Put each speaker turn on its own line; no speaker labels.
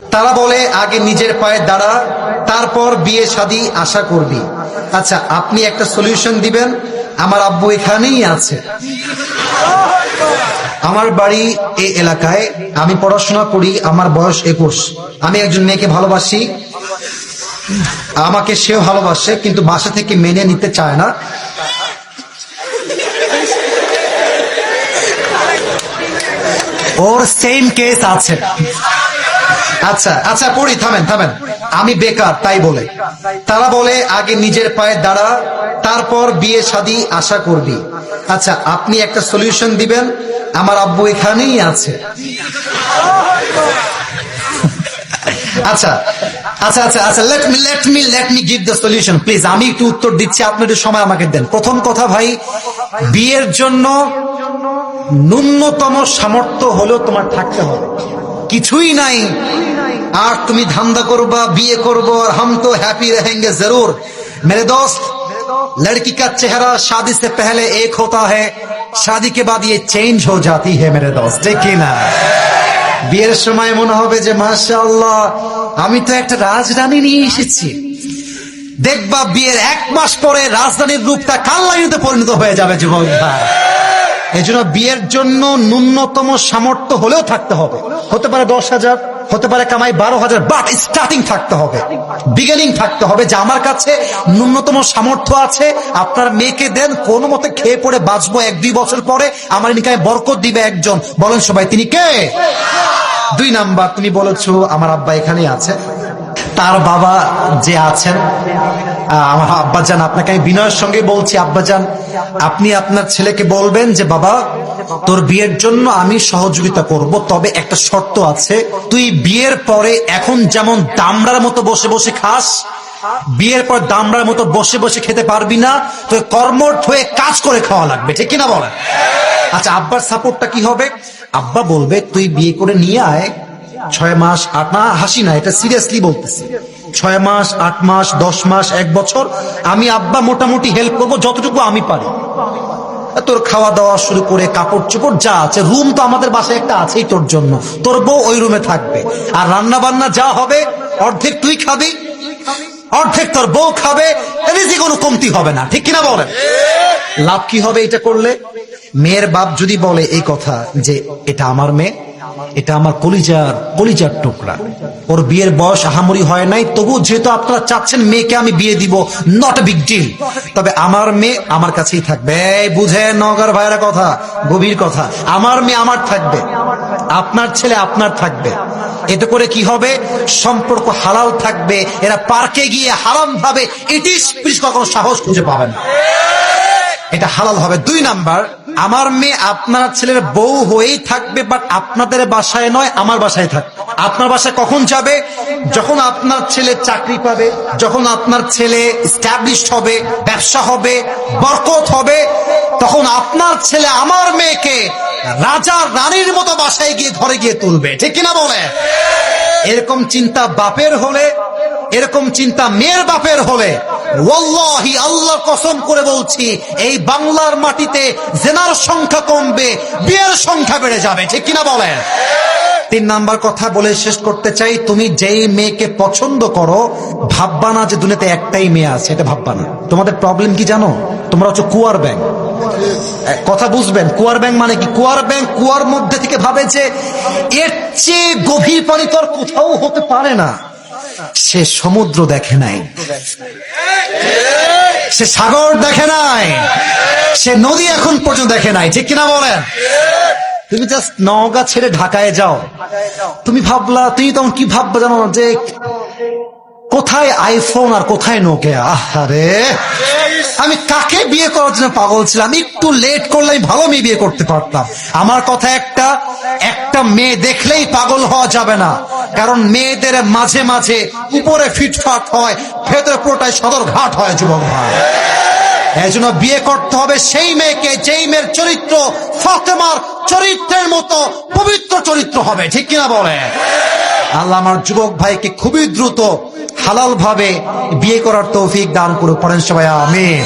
তারা বলে আগে নিজের পায়ে দাঁড়া, তারপর বিয়ে শাদী আশা করবি। আচ্ছা, আপনি একটা সলিউশন দিবেন। আমার আব্বু এখানেই আছে, আমার বাড়ি এই এলাকায়, আমি পড়াশোনা করি, আমার বয়স 21, আমি একজন মেয়েকে ভালোবাসি, আমাকে সেও ভালোবাসে, কিন্তু বাসা থেকে মেনে নিতে চায় না। ওর সেম কেস আছে। আচ্ছা আচ্ছা, পড়ি, থামেন থামেন। আমি বেকার তাই বলে। তারা বলে আগে নিজের পায়ে দাঁড়া, তারপর বিয়ে শাদী আশা করবি। আচ্ছা, আপনি একটা সলিউশন দিবেন। আমার আব্বু এখানেই আছে। আচ্ছা আচ্ছা আচ্ছা আচ্ছা, let me give the solution please. আমি একটু উত্তর দিচ্ছি, আপনি একটু সময় আমাকে দেন। প্রথম কথা ভাই, বিয়ের জন্য ন্যূনতম সামর্থ্য হলেও তোমার থাকতে হবে। কিছুই নাই আর তুমি ধান্দা করবা, বিয়ে করবো আর हम तो हैप्पी रहेंगे जरूर। मेरे दोस्त, लड़की का चेहरा शादी से पहले एक होता है, शादी के बाद ये चेंज हो जाती है मेरे दोस्त, ঠিক কি না? বিয়ের সময় মনে হবে যে মাশাআল্লাহ, আমি তো একটা রাজরানী নিয়ে এসেছি। দেখবা বিয়ের 1 মাস পরে রাজধানীর রূপটা কালনাইতে পরিণত হয়ে যাবে যুবক ভাই। এজন্য বিয়ের জন্য ন্যূনতম সামর্থ্য হলেও থাকতে হবে। হতে পারে 10,000, হতে পারে কামাই 12,000, বাট স্টার্টিং থাকতে হবে, বিগিনিং থাকতে হবে যে আমার কাছে ন্যূনতম সামর্থ্য আছে। আপনার মেয়েকে দেন, কোনো মতে খেয়ে পড়ে বাঁচবো, 1-2 বছর পরে আমার নিকায় বরকত দিবে একজন। বলেন সবাই, তিনি কে? 2 নাম্বার, তুমি বলেছো আমার আব্বা এখানে আছে, তার বাবা যে আছেন, আমার আব্বাজান, আপনাকে আমি বিনয়ের সঙ্গে বলছি, আব্বাজান আপনি আপনার ছেলেকে বলবেন যে বাবা, তোর বিয়ের জন্য আমি সহযোগিতা করব, তবে একটা শর্ত আছে। তুই বিয়ের পরে এখন যেমন দামড়ার মতো বসে বসে খাস, বিয়ের পর দামড়ার মতো বসে বসে খেতে পারবি না, তুই কর্মঠ হয়ে কাজ করে খাওয়া লাগবে, ঠিক কিনা বলেন? আচ্ছা, আব্বার সাপোর্টটা কি হবে? আব্বা বলবে তুই বিয়ে করে নিয়ে আয়, 6 মাস 8 মাস, হাসি না, এটা সিরিয়াসলি বলতেছি, 6 মাস 8 মাস 10 মাস 1 বছর আমি আব্বা মোটামুটি হেল্প করবো যতটুকু আমি পারি। তোর খাওয়া দাওয়া শুরু করে কাপড় চোপড় যা আছে, রুম তো আমাদের বাসায় একটা আছেই তোর জন্য, তোর বউ ওই রুমে থাকবে, আর রান্না বান্না যা হবে অর্ধেক তুই খাবি, অর্ধেক তোর বউ খাবে, এদিকে কোনো কমতি হবে না, ঠিক কিনা বলেন? লাভ কি হবে এটা করলে? মেয়ের বাপ যদি বলে এই কথা যে এটা আমার মেয়ে, এটা আমার কলিজার টুকরা, ওর বিয়ের বয়স আহামরি হয় নাই, তবু যেহেতু আপনারা চাচ্ছেন মেয়েকে আমি বিয়ে দিব, নট এ বিগ ডিল, তবে আমার মেয়ে আমার কাছেই থাকবে। বুঝে নগর ভাইয়েরা কথা, গভীর কথা, আমার মেয়ে আমার থাকবে, আপনার ছেলে আপনার থাকবে। এতে করে কি হবে? সম্পর্ক হালাল থাকবে। এরা পার্কে গিয়ে হারাম ভাবে ইটিস পিস কখনো সাহস খুঁজে পাবেন না, এটা হালাল হবে। 2 নাম্বার, আমার মেয়ে আপনার ছেলের বউ হয়েই থাকবে, বাট আপনাদের বাসায় নয়, আমার বাসায় থাকবে। আপনার বাসায় কখন যাবে? যখন আপনার ছেলে চাকরি পাবে, যখন আপনার ছেলে এস্টাবলিশড হবে, ব্যবসা হবে, বরকত হবে, তখন আপনার ছেলে আমার মেয়েকে রাজা রানীর মতো বাসায় গিয়ে ঘরে গিয়ে তুলবে, ঠিক কিনা বলে? এরকম চিন্তা বাপের হলে, এরকম চিন্তা মেয়ের বাপের হলে, ওয়াল্লাহি আল্লাহর কসম করে বলছি, এই বাংলার মাটিতে জেনার সংখ্যা কমবে, বিয়ের সংখ্যা বেড়ে যাবে, ঠিক কিনা বলেন? 3 নাম্বার কথা বলে শেষ করতে চাই, তুমি যেই মেয়েকে পছন্দ করো, ভাববা না যে দুনিয়াতে একটাই মেয়ে আছে, এটা ভাববা না। তোমাদের প্রবলেম কি জানো? তোমরা হচ্ছে কুয়ার ব্যাংক। কথা বুঝবেন, কুয়ার ব্যাংক মানে কি? কুয়ার ব্যাংক কুয়ার মধ্যে থেকে ভাবে যে এর চেয়ে গভীর পানি তো আর কোথাও হতে পারে না। সে সমুদ্র দেখে নাই, সে সাগর দেখে নাই, সে নদী এখন পর্যন্ত দেখে নাই, ঠিক কিনা বলেন? তুমি জাস্ট নওগাঁ ছেড়ে ঢাকায় যাও, তুমি ভাবলা, তুমি তখন কি ভাববা জানো? যে কোথায় আইফোন আর কোথায় নোকিয়া। আরে আমি কাকে বিয়ে করার জন্য পাগল ছিলাম? একটু লেট করলে আমি ভালো মেয়ে বিয়ে করতে পারতাম। আমার কথা একটা মেয়ে দেখলেই পাগল হওয়া যাবে না, কারণ মেয়েদের মাঝে মাঝে উপরে ফিটফাট হয়, ভেতরে পুরোটাই সদরঘাট হয় যুবক ভাই। এই জন্য বিয়ে করতে হবে সেই মেয়েকে, যেই মেয়ের চরিত্র ফাতেমার চরিত্রের মতো পবিত্র চরিত্র হবে, ঠিক কিনা বলে? আল্লাহ আমার যুবক ভাইকে খুবই দ্রুত হালাল ভাবে বিয়ে করার তৌফিক দান করুক, পড়েন সবাই আমিন।